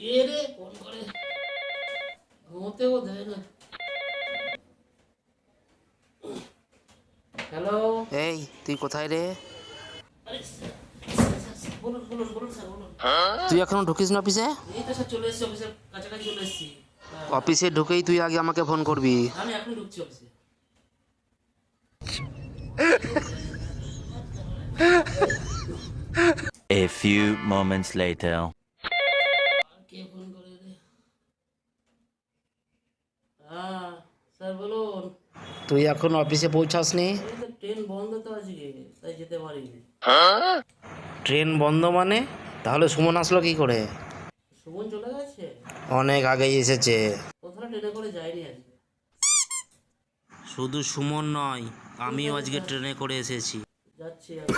কে রে ফোন করে? ঘুমোতেও দেয় না। হ্যালো। এই তুই কোথায় রে? আরে বলুন বলুন বলুন স্যার বলুন। তুই এখনো ঢুকিস না অফিসে? এই তো স্যার চলে এসেছি, অফিসের কাছাকাছি চলে এসেছি। অফিসে ঢুকেই তুই আগে আমাকে ফোন করবি। আমি এখনই ঢুকছি অফিসে। A few moments later. K phone করে রে? হ্যাঁ স্যার বলুন। তুই এখন অফিসে পৌঁছাসনি? এই তো ট্রেন বন্ধ তো আজকে, তাই যেতে পারিনি। ট্রেন বন্ধ মানে? তাহলে সুমন আসলো কি করে? সুমন চলে গেছে? অনেক আগেই এসেছে। কোথাও ট্রেনে করে যায়নি আজকে। শুধু সুমন নয়, আমিও আজকে ট্রেনে করে এসেছি। যাচ্ছি আমি।